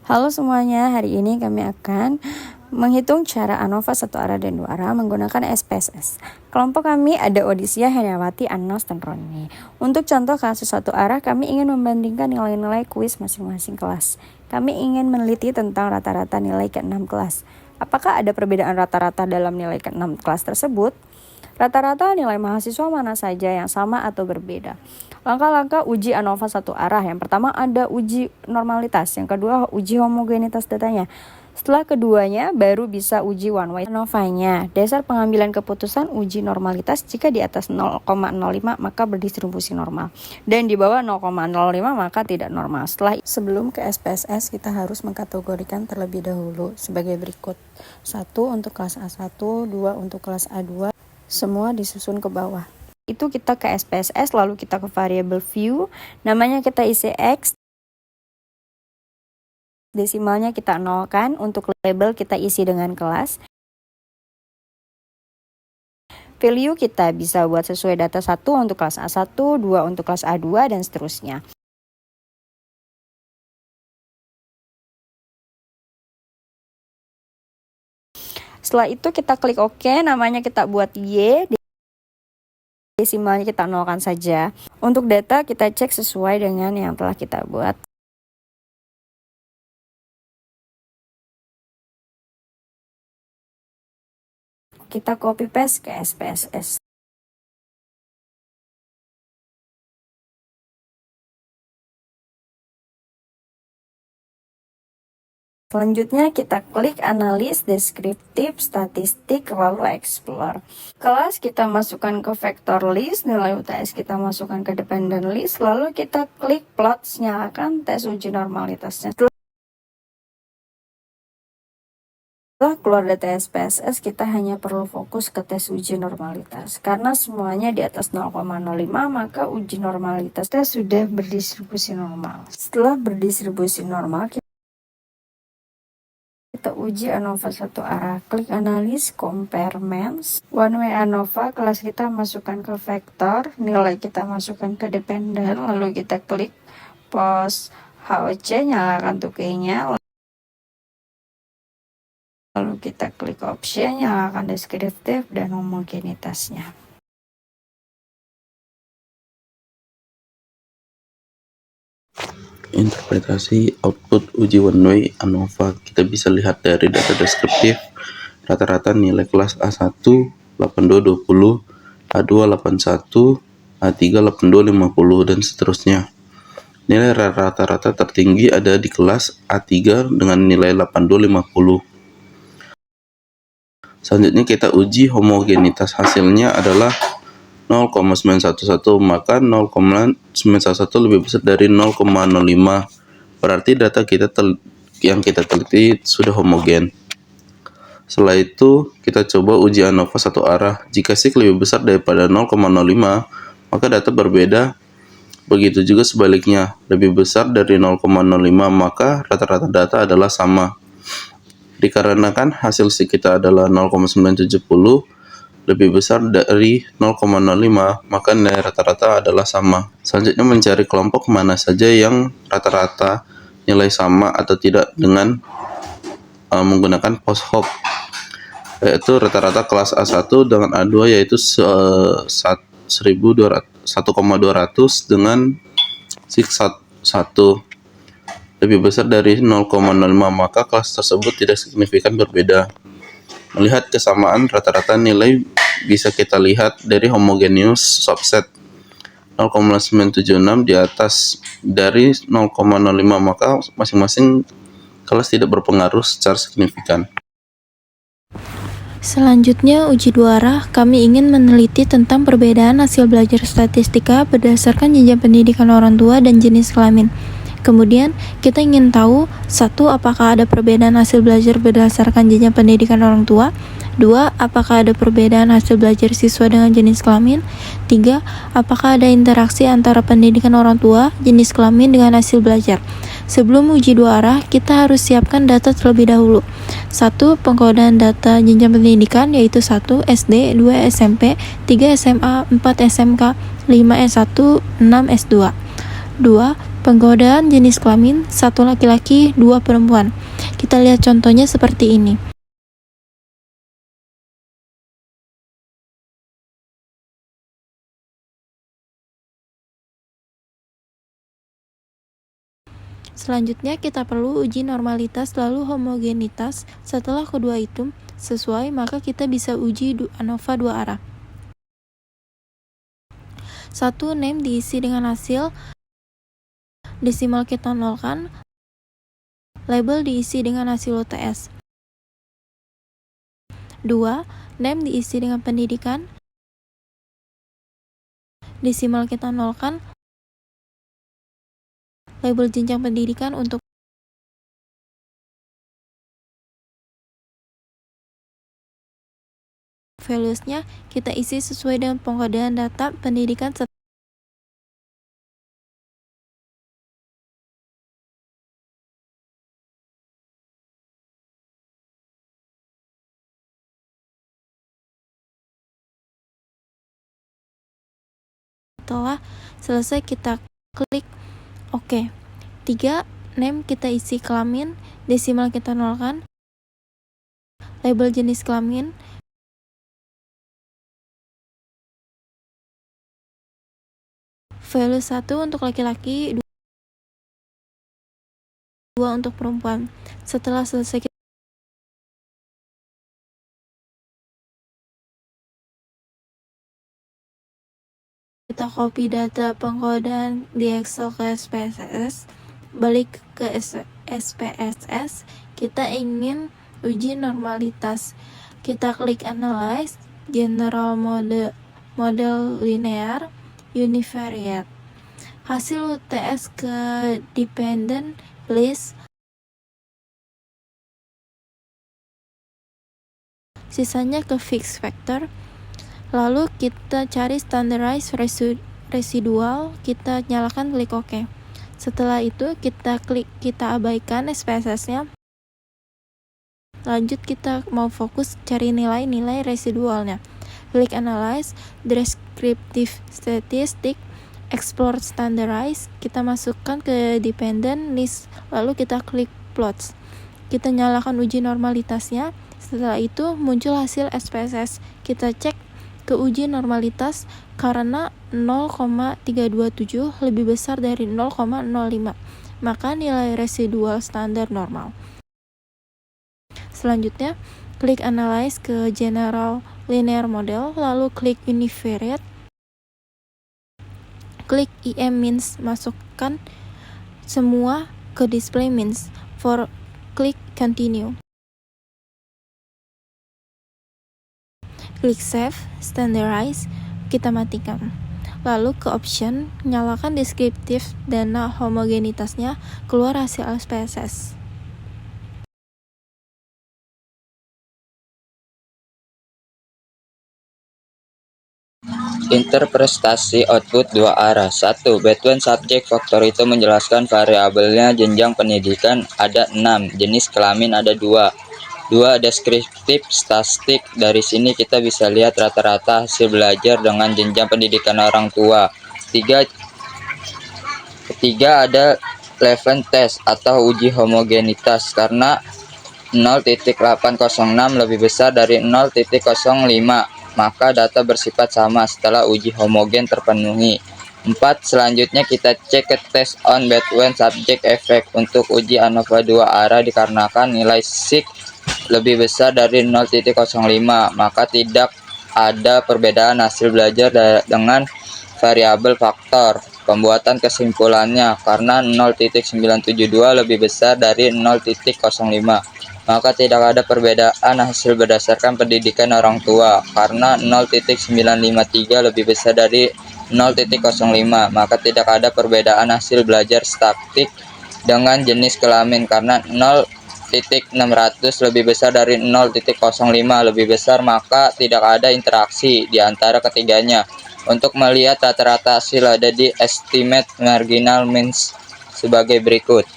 Halo semuanya, hari ini kami akan menghitung cara ANOVA satu arah dan dua arah menggunakan SPSS. Kelompok kami ada Odisia, Heniawati, Anos, dan Roni. Untuk contoh kasus satu arah, kami ingin membandingkan nilai-nilai kuis masing-masing kelas. Kami ingin meneliti tentang rata-rata nilai ke-6 kelas. Apakah ada perbedaan rata-rata dalam nilai ke-6 kelas tersebut? Rata-rata nilai mahasiswa mana saja yang sama atau berbeda? Langkah-langkah uji ANOVA satu arah. Yang pertama ada uji normalitas, yang kedua uji homogenitas datanya. Setelah keduanya baru bisa uji one way ANOVA-nya. Dasar pengambilan keputusan uji normalitas jika di atas 0,05 maka berdistribusi normal dan di bawah 0,05 maka tidak normal. Sebelum ke SPSS kita harus mengkategorikan terlebih dahulu sebagai berikut. 1 untuk kelas A1, 2 untuk kelas A2. Semua disusun ke bawah. Itu kita ke SPSS, lalu kita ke variable view, namanya kita isi X, desimalnya kita nolkan, untuk label kita isi dengan kelas. Value kita bisa buat sesuai data 1 untuk kelas A1, 2 untuk kelas A2, dan seterusnya. Setelah itu kita klik OK, namanya kita buat Y, desimalnya kita nolkan saja. Untuk data kita cek sesuai dengan yang telah kita buat. Kita copy paste ke SPSS. Selanjutnya kita klik analis, deskriptif, statistik, lalu explore. Kelas kita masukkan ke vector list, nilai UTS kita masukkan ke dependent list, lalu kita klik plots, nyalakan tes uji normalitasnya. Setelah keluar data SPSS, kita hanya perlu fokus ke tes uji normalitas. Karena semuanya di atas 0,05, maka uji normalitasnya sudah berdistribusi normal. Setelah berdistribusi normal, kita uji ANOVA satu arah. Klik analis, compare mens. One way ANOVA, kelas kita masukkan ke vektor, nilai kita masukkan ke dependent, lalu kita klik post HOC, nyalakan tukainya. Lalu kita klik option, nyalakan deskriptif dan homogenitasnya. Interpretasi output uji one way ANOVA. Kita bisa lihat dari data deskriptif rata-rata nilai kelas A1 8220, A2 81, A3 8250 dan seterusnya. Nilai rata-rata tertinggi ada di kelas A3 dengan nilai 8250. Selanjutnya kita uji homogenitas, hasilnya adalah 0,911, maka 0,911 lebih besar dari 0,05. Berarti data yang kita teliti sudah homogen. Setelah itu kita coba uji ANOVA satu arah. Jika sig lebih besar daripada 0,05, maka data berbeda. Begitu juga sebaliknya, lebih besar dari 0,05 maka rata-rata data adalah sama. Dikarenakan hasil sig kita adalah 0,970 lebih besar dari 0,05, maka nilai rata-rata adalah sama. Selanjutnya mencari kelompok mana saja yang rata-rata nilai sama atau tidak dengan menggunakan post hoc, yaitu rata-rata kelas A1 dengan A2 yaitu 1,200 dengan sig 1 lebih besar dari 0,05, maka kelas tersebut tidak signifikan berbeda. Melihat kesamaan rata-rata nilai bisa kita lihat dari homogeneous subset 0,976 di atas dari 0,05, maka masing-masing kelas tidak berpengaruh secara signifikan. Selanjutnya uji dua arah, kami ingin meneliti tentang perbedaan hasil belajar statistika berdasarkan jenjang pendidikan orang tua dan jenis kelamin. Kemudian, kita ingin tahu, 1. Apakah ada perbedaan hasil belajar berdasarkan jenjang pendidikan orang tua? 2. Apakah ada perbedaan hasil belajar siswa dengan jenis kelamin? 3. Apakah ada interaksi antara pendidikan orang tua, jenis kelamin dengan hasil belajar? Sebelum uji dua arah, kita harus siapkan data terlebih dahulu. 1. Pengkodaan data jenjang pendidikan yaitu 1. SD, 2. SMP, 3. SMA, 4. SMK, 5. S1, 6. S2. 2. Penggodaan jenis kelamin 1 laki-laki, 2 perempuan. Kita lihat contohnya seperti ini. Selanjutnya kita perlu uji normalitas lalu homogenitas. Setelah kedua itu sesuai, maka kita bisa uji ANOVA 2 arah. 1. Name diisi dengan hasil, desimal kita nolkan, label diisi dengan hasil UTS. 2. Name diisi dengan pendidikan, desimal kita nolkan, label jenjang pendidikan untuk values-nya kita isi sesuai dengan pengkodaan data pendidikan. Setelah selesai kita klik OK. 3. Name kita isi kelamin, desimal kita nolkan, label jenis kelamin, value 1 untuk laki-laki, 2 untuk perempuan. Setelah selesai kita copy data pengkodaan di Excel ke SPSS, balik ke SPSS, kita ingin uji normalitas. Kita klik Analyze, General Model Linear, Univariate. Hasil UTS ke Dependent List, sisanya ke Fixed Factor. Lalu kita cari Standardized Residual, kita nyalakan, klik OK. Setelah itu kita abaikan SPSS-nya. Lanjut kita mau fokus cari nilai-nilai residualnya. Klik Analyze, Descriptive Statistic, Explore Standardized, kita masukkan ke Dependent List, lalu kita klik Plots. Kita nyalakan uji normalitasnya. Setelah itu muncul hasil SPSS. Kita cek ke uji normalitas karena 0,327 lebih besar dari 0,05, maka nilai residual standar normal. Selanjutnya, klik Analyze ke General Linear Model, lalu klik Univariate, klik IM Means, masukkan semua ke Display Means, klik Continue. Klik Save, Standardize, kita matikan. Lalu ke Option, nyalakan Deskriptif dana homogenitasnya, keluar hasil SPSS. Interpretasi output 2 arah. 1. Between subject faktor itu menjelaskan variabelnya jenjang pendidikan ada 6, jenis kelamin ada 2. 2. Deskriptif statistik. Dari sini kita bisa lihat rata-rata hasil belajar dengan jenjang pendidikan orang tua. Ketiga ada level test atau uji homogenitas karena 0.806 lebih besar dari 0.05, maka data bersifat sama setelah uji homogen terpenuhi. 4. Selanjutnya kita cek ke test on between subject effect untuk uji ANOVA 2 arah dikarenakan nilai sig lebih besar dari 0.05, maka tidak ada perbedaan hasil belajar dengan variabel faktor. Pembuatan kesimpulannya, karena 0.972 lebih besar dari 0.05, maka tidak ada perbedaan hasil berdasarkan pendidikan orang tua. Karena 0.953 lebih besar dari 0.05, maka tidak ada perbedaan hasil belajar statistik dengan jenis kelamin. Karena 0.600 lebih besar dari 0.05 lebih besar, maka tidak ada interaksi di antara ketiganya. Untuk melihat rata-rata hasil ada di estimate marginal means sebagai berikut.